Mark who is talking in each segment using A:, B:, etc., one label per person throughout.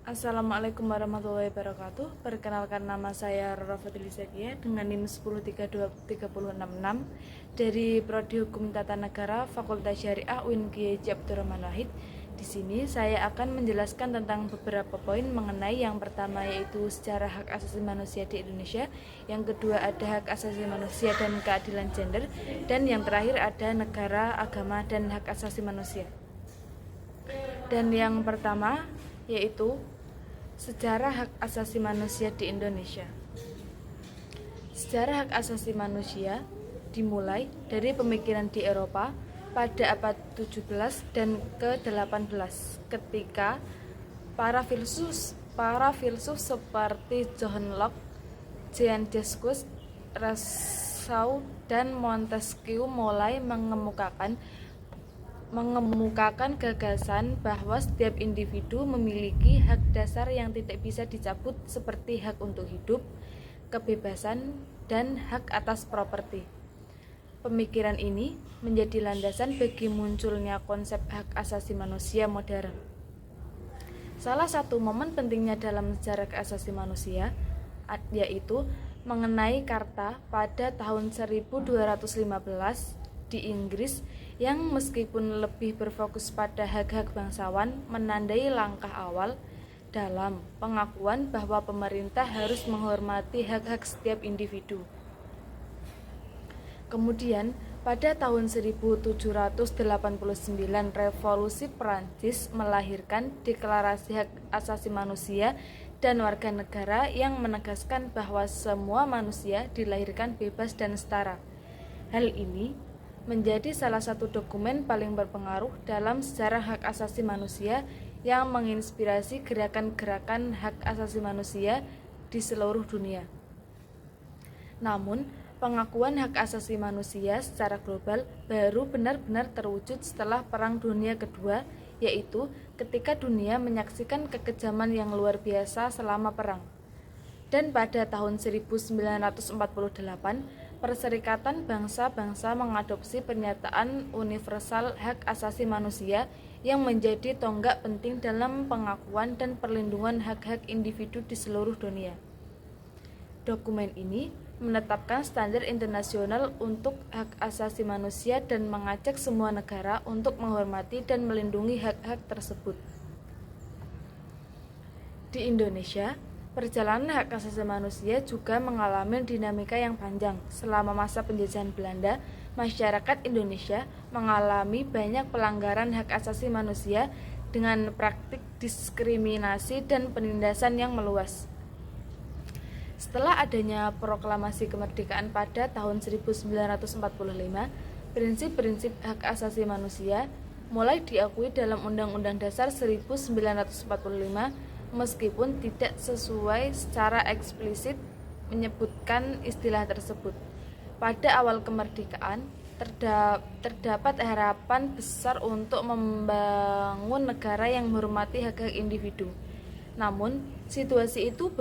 A: Assalamualaikum warahmatullahi wabarakatuh. Perkenalkan, nama saya Rora Fatilisadia dengan NIM 10323066 dari Prodi Hukum Tata Negara Fakultas Syariah UIN Kiai Haji Abdurrahman Wahid. Di sini saya akan menjelaskan tentang beberapa poin mengenai yang pertama yaitu sejarah hak asasi manusia di Indonesia, yang kedua ada hak asasi manusia dan keadilan gender, dan yang terakhir ada negara, agama, dan hak asasi manusia. Dan yang pertama yaitu sejarah hak asasi manusia di Indonesia. Sejarah hak asasi manusia dimulai dari pemikiran di Eropa pada abad 17 dan ke-18 ketika para filsuf seperti John Locke, Jean Jacques Rousseau, dan Montesquieu mulai mengemukakan gagasan bahwa setiap individu memiliki hak dasar yang tidak bisa dicabut seperti hak untuk hidup, kebebasan, dan hak atas properti. Pemikiran ini menjadi landasan bagi munculnya konsep hak asasi manusia modern. Salah satu momen pentingnya dalam sejarah hak asasi manusia yaitu mengenai Karta pada tahun 1215 di Inggris yang meskipun lebih berfokus pada hak-hak bangsawan menandai langkah awal dalam pengakuan bahwa pemerintah harus menghormati hak-hak setiap individu. Kemudian pada tahun 1789 Revolusi Prancis melahirkan Deklarasi Hak Asasi Manusia dan Warga Negara yang menegaskan bahwa semua manusia dilahirkan bebas dan setara. Hal ini menjadi salah satu dokumen paling berpengaruh dalam sejarah hak asasi manusia yang menginspirasi gerakan-gerakan hak asasi manusia di seluruh dunia. Namun, pengakuan hak asasi manusia secara global baru benar-benar terwujud setelah Perang Dunia Kedua, yaitu ketika dunia menyaksikan kekejaman yang luar biasa selama perang. Dan pada tahun 1948, Perserikatan Bangsa-Bangsa mengadopsi Pernyataan Universal Hak Asasi Manusia yang menjadi tonggak penting dalam pengakuan dan perlindungan hak-hak individu di seluruh dunia. Dokumen ini menetapkan standar internasional untuk hak asasi manusia dan mengajak semua negara untuk menghormati dan melindungi hak-hak tersebut. Di Indonesia, perjalanan hak asasi manusia juga mengalami dinamika yang panjang. Selama masa penjajahan Belanda, masyarakat Indonesia mengalami banyak pelanggaran hak asasi manusia dengan praktik diskriminasi dan penindasan yang meluas. Setelah adanya proklamasi kemerdekaan pada tahun 1945, prinsip-prinsip hak asasi manusia mulai diakui dalam Undang-Undang Dasar 1945 meskipun tidak sesuai secara eksplisit menyebutkan istilah tersebut. Pada awal kemerdekaan, terdapat harapan besar untuk membangun negara yang menghormati hak-hak individu. Namun, situasi itu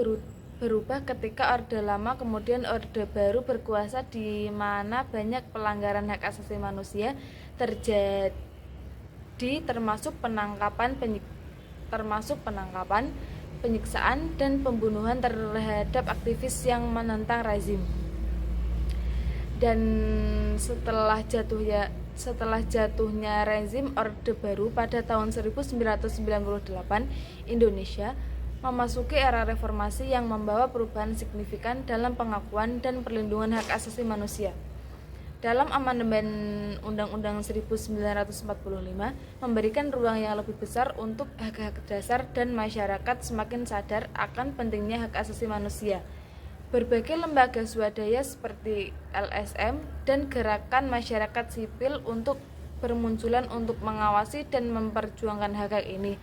A: berubah ketika Orde Lama kemudian Orde Baru berkuasa, di mana banyak pelanggaran hak asasi manusia terjadi, termasuk penangkapan, penyiksaan, dan pembunuhan terhadap aktivis yang menentang rezim. Dan setelah jatuhnya rezim Orde Baru pada tahun 1998, Indonesia memasuki era reformasi yang membawa perubahan signifikan dalam pengakuan dan perlindungan hak asasi manusia. Dalam amandemen Undang-Undang 1945 memberikan ruang yang lebih besar untuk hak-hak dasar dan masyarakat semakin sadar akan pentingnya hak asasi manusia. Berbagai lembaga swadaya seperti LSM dan gerakan masyarakat sipil untuk bermunculan untuk mengawasi dan memperjuangkan hak-hak ini.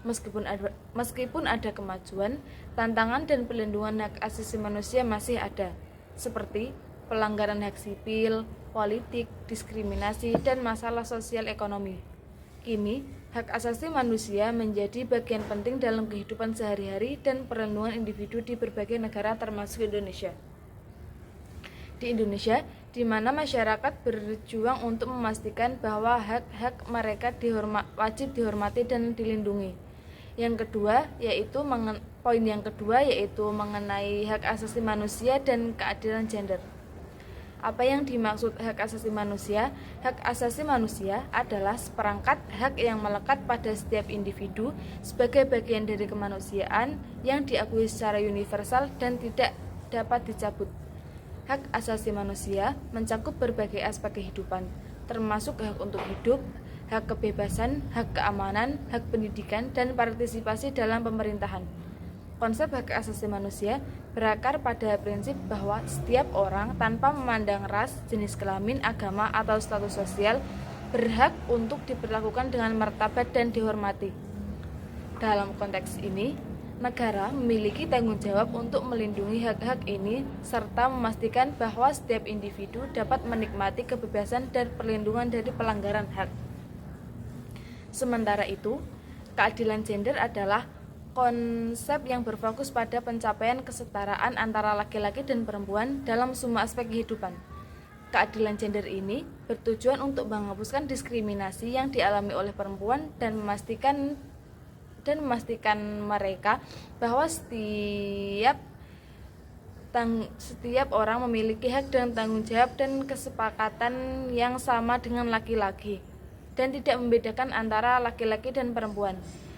A: Meskipun ada kemajuan, tantangan dan pelindungan hak asasi manusia masih ada, seperti pelanggaran hak sipil, politik, diskriminasi, dan masalah sosial ekonomi. Kini, hak asasi manusia menjadi bagian penting dalam kehidupan sehari-hari dan perlindungan individu di berbagai negara termasuk Indonesia. Di Indonesia, di mana masyarakat berjuang untuk memastikan bahwa hak-hak mereka wajib dihormati dan dilindungi. Yang kedua yaitu poin yang kedua yaitu mengenai hak asasi manusia dan keadilan gender. Apa yang dimaksud hak asasi manusia? Hak asasi manusia adalah seperangkat hak yang melekat pada setiap individu sebagai bagian dari kemanusiaan yang diakui secara universal dan tidak dapat dicabut. Hak asasi manusia mencakup berbagai aspek kehidupan, termasuk hak untuk hidup, hak kebebasan, hak keamanan, hak pendidikan, dan partisipasi dalam pemerintahan. Konsep hak asasi manusia berakar pada prinsip bahwa setiap orang tanpa memandang ras, jenis kelamin, agama, atau status sosial berhak untuk diperlakukan dengan martabat dan dihormati. Dalam konteks ini, negara memiliki tanggung jawab untuk melindungi hak-hak ini serta memastikan bahwa setiap individu dapat menikmati kebebasan dan perlindungan dari pelanggaran hak. Sementara itu, keadilan gender adalah konsep yang berfokus pada pencapaian kesetaraan antara laki-laki dan perempuan dalam semua aspek kehidupan. Keadilan gender ini bertujuan untuk menghapuskan diskriminasi yang dialami oleh perempuan dan memastikan mereka bahwa setiap orang memiliki hak dan tanggung jawab dan kesepakatan yang sama dengan laki-laki dan tidak membedakan antara laki-laki dan perempuan.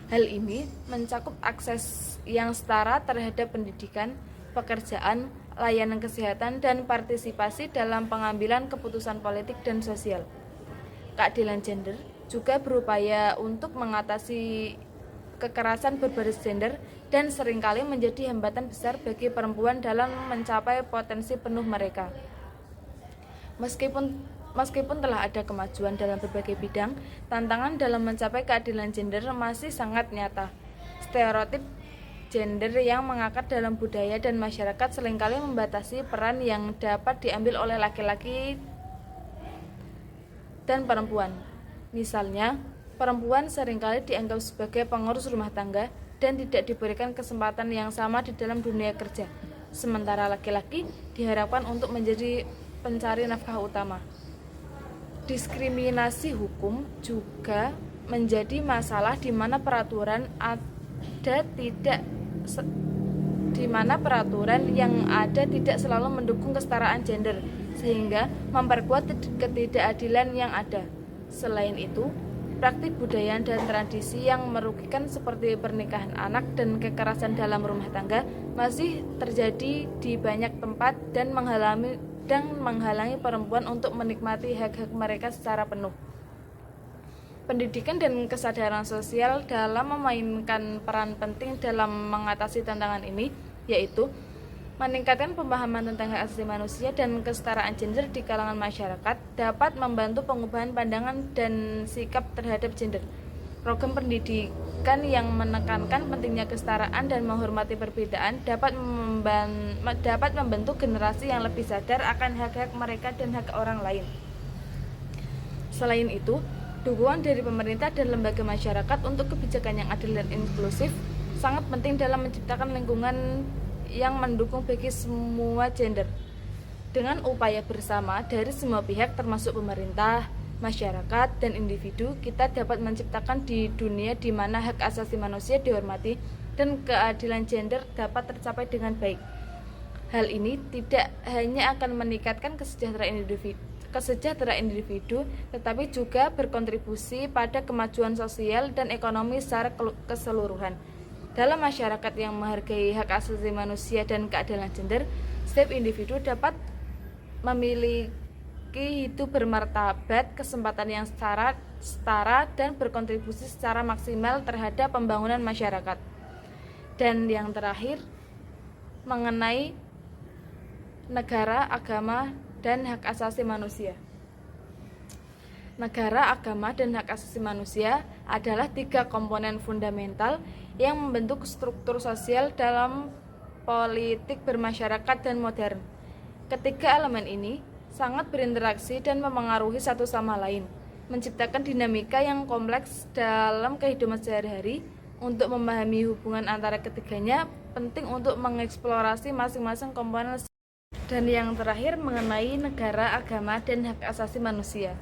A: Hal ini mencakup akses yang setara terhadap pendidikan, pekerjaan, layanan kesehatan, dan partisipasi dalam pengambilan keputusan politik dan sosial. Keadilan gender juga berupaya untuk mengatasi kekerasan berbasis gender dan seringkali menjadi hambatan besar bagi perempuan dalam mencapai potensi penuh mereka. Meskipun telah ada kemajuan dalam berbagai bidang, tantangan dalam mencapai keadilan gender masih sangat nyata. Stereotip gender yang mengakar dalam budaya dan masyarakat seringkali membatasi peran yang dapat diambil oleh laki-laki dan perempuan. Misalnya, perempuan seringkali dianggap sebagai pengurus rumah tangga dan tidak diberikan kesempatan yang sama di dalam dunia kerja, sementara laki-laki diharapkan untuk menjadi pencari nafkah utama. Diskriminasi hukum juga menjadi masalah di mana peraturan yang ada tidak selalu mendukung kesetaraan gender, sehingga memperkuat ketidakadilan yang ada. Selain itu, praktik budaya dan tradisi yang merugikan seperti pernikahan anak dan kekerasan dalam rumah tangga masih terjadi di banyak tempat dan menghalangi perempuan untuk menikmati hak-hak mereka secara penuh. Pendidikan dan kesadaran sosial dalam memainkan peran penting dalam mengatasi tantangan ini, yaitu meningkatkan pemahaman tentang hak asasi manusia dan kesetaraan gender di kalangan masyarakat dapat membantu pengubahan pandangan dan sikap terhadap gender. Program pendidikan yang menekankan pentingnya kesetaraan dan menghormati perbedaan dapat membentuk generasi yang lebih sadar akan hak-hak mereka dan hak orang lain. Selain itu, dukungan dari pemerintah dan lembaga masyarakat untuk kebijakan yang adil dan inklusif sangat penting dalam menciptakan lingkungan yang mendukung bagi semua gender. Dengan upaya bersama dari semua pihak termasuk pemerintah, masyarakat, dan individu, kita dapat menciptakan di dunia di mana hak asasi manusia dihormati dan keadilan gender dapat tercapai dengan baik. Hal ini tidak hanya akan meningkatkan kesejahteraan individu, tetapi juga berkontribusi pada kemajuan sosial dan ekonomi secara keseluruhan. Dalam masyarakat yang menghargai hak asasi manusia dan keadilan gender, setiap individu dapat memiliki hidup bermartabat, kesempatan yang setara dan berkontribusi secara maksimal terhadap pembangunan masyarakat. Dan yang terakhir, mengenai negara, agama, dan hak asasi manusia. Negara, agama, dan hak asasi manusia adalah 3 komponen fundamental yang membentuk struktur sosial dalam politik bermasyarakat dan modern. Ketiga elemen ini sangat berinteraksi dan memengaruhi satu sama lain, menciptakan dinamika yang kompleks dalam kehidupan sehari-hari. Untuk memahami hubungan antara ketiganya, penting untuk mengeksplorasi masing-masing komponen. Dan yang terakhir mengenai negara, agama, dan hak asasi manusia.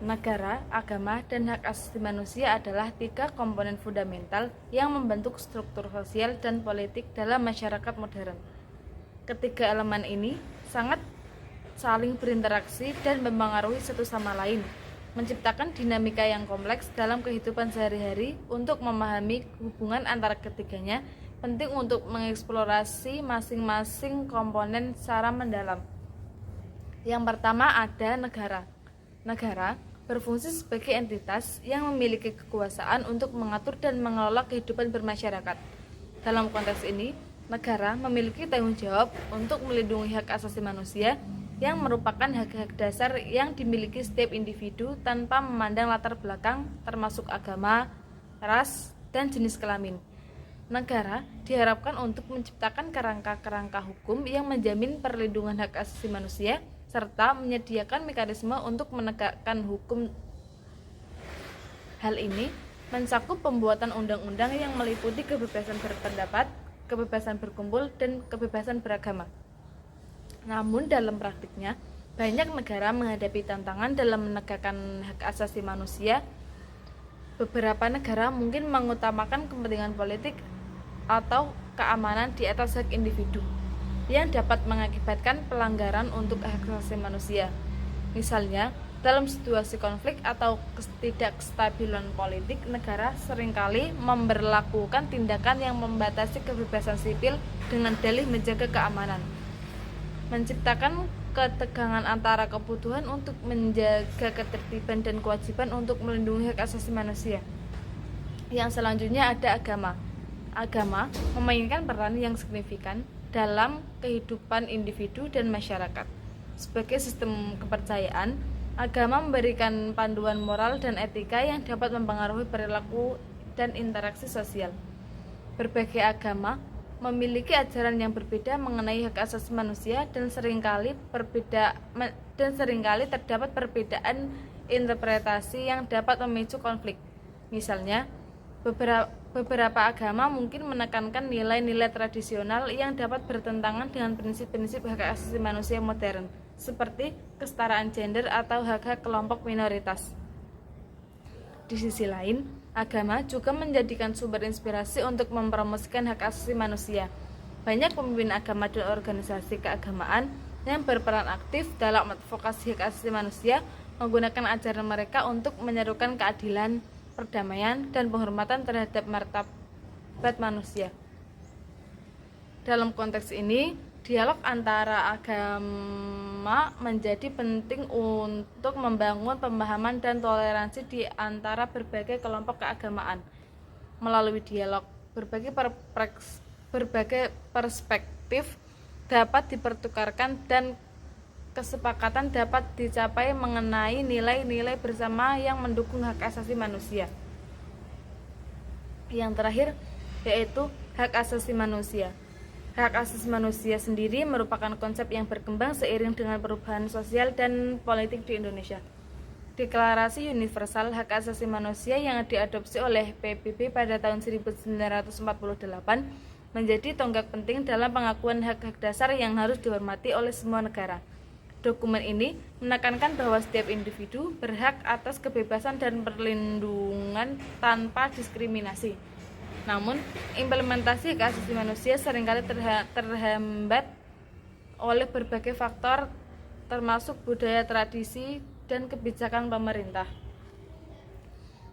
A: Negara, agama, dan hak asasi manusia adalah 3 komponen fundamental yang membentuk struktur sosial dan politik dalam masyarakat modern. Ketiga elemen ini sangat saling berinteraksi dan mempengaruhi satu sama lain, menciptakan dinamika yang kompleks dalam kehidupan sehari-hari. Untuk memahami hubungan antara ketiganya, penting untuk mengeksplorasi masing-masing komponen secara mendalam. Yang pertama ada negara. Negara berfungsi sebagai entitas yang memiliki kekuasaan untuk mengatur dan mengelola kehidupan bermasyarakat. Dalam konteks ini, negara memiliki tanggung jawab untuk melindungi hak asasi manusia yang merupakan hak-hak dasar yang dimiliki setiap individu tanpa memandang latar belakang termasuk agama, ras, dan jenis kelamin. Negara diharapkan untuk menciptakan kerangka-kerangka hukum yang menjamin perlindungan hak asasi manusia serta menyediakan mekanisme untuk menegakkan hukum. Hal ini mencakup pembuatan undang-undang yang meliputi kebebasan berpendapat, kebebasan berkumpul, dan kebebasan beragama. Namun dalam praktiknya, banyak negara menghadapi tantangan dalam menegakkan hak asasi manusia. Beberapa negara mungkin mengutamakan kepentingan politik atau keamanan di atas hak individu, yang dapat mengakibatkan pelanggaran untuk hak asasi manusia. Misalnya, dalam situasi konflik atau ketidakstabilan politik, negara seringkali memberlakukan tindakan yang membatasi kebebasan sipil dengan dalih menjaga keamanan, menciptakan ketegangan antara kebutuhan untuk menjaga ketertiban dan kewajiban untuk melindungi hak asasi manusia. Yang selanjutnya ada agama. Agama memainkan peran yang signifikan dalam kehidupan individu dan masyarakat. Sebagai sistem kepercayaan, agama memberikan panduan moral dan etika yang dapat mempengaruhi perilaku dan interaksi sosial. Berbagai agama memiliki ajaran yang berbeda mengenai hak asasi manusia dan seringkali terdapat perbedaan interpretasi yang dapat memicu konflik. Misalnya, beberapa agama mungkin menekankan nilai-nilai tradisional yang dapat bertentangan dengan prinsip-prinsip hak asasi manusia modern, seperti kesetaraan gender atau hak-hak kelompok minoritas. Di sisi lain, agama juga menjadikan sumber inspirasi untuk mempromosikan hak asasi manusia. Banyak pemimpin agama dan organisasi keagamaan yang berperan aktif dalam advokasi hak asasi manusia menggunakan ajaran mereka untuk menyerukan keadilan, perdamaian, dan penghormatan terhadap martabat manusia. Dalam konteks ini, dialog antara agama menjadi penting untuk membangun pemahaman dan toleransi di antara berbagai kelompok keagamaan. Melalui dialog, berbagai perspektif dapat dipertukarkan dan kesepakatan dapat dicapai mengenai nilai-nilai bersama yang mendukung hak asasi manusia. Yang terakhir yaitu hak asasi manusia. Hak asasi manusia sendiri merupakan konsep yang berkembang seiring dengan perubahan sosial dan politik di Indonesia. Deklarasi Universal Hak Asasi Manusia yang diadopsi oleh PBB pada tahun 1948 menjadi tonggak penting dalam pengakuan hak-hak dasar yang harus dihormati oleh semua negara. Dokumen ini menekankan bahwa setiap individu berhak atas kebebasan dan perlindungan tanpa diskriminasi. Namun, implementasi hak asasi manusia seringkali terhambat oleh berbagai faktor, termasuk budaya, tradisi, dan kebijakan pemerintah.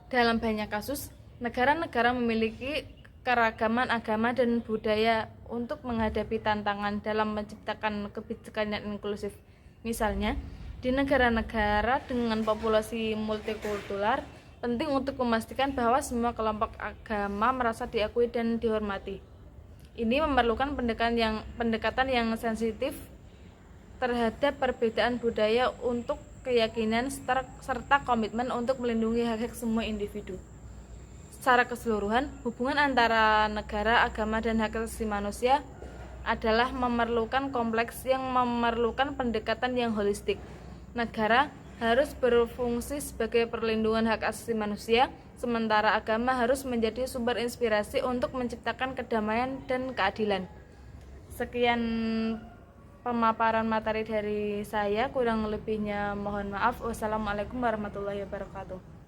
A: Dalam banyak kasus, negara-negara memiliki keragaman agama dan budaya untuk menghadapi tantangan dalam menciptakan kebijakan yang inklusif. Misalnya, di negara-negara dengan populasi multikultural, penting untuk memastikan bahwa semua kelompok agama merasa diakui dan dihormati. Ini memerlukan pendekatan yang sensitif terhadap perbedaan budaya untuk keyakinan serta komitmen untuk melindungi hak-hak semua individu. Secara keseluruhan, hubungan antara negara, agama, dan hak asasi manusia adalah memerlukan kompleks yang memerlukan pendekatan yang holistik. Negara harus berfungsi sebagai perlindungan hak asasi manusia, sementara agama harus menjadi sumber inspirasi untuk menciptakan kedamaian dan keadilan. Sekian pemaparan materi dari saya. Kurang lebihnya mohon maaf. Wassalamualaikum warahmatullahi wabarakatuh.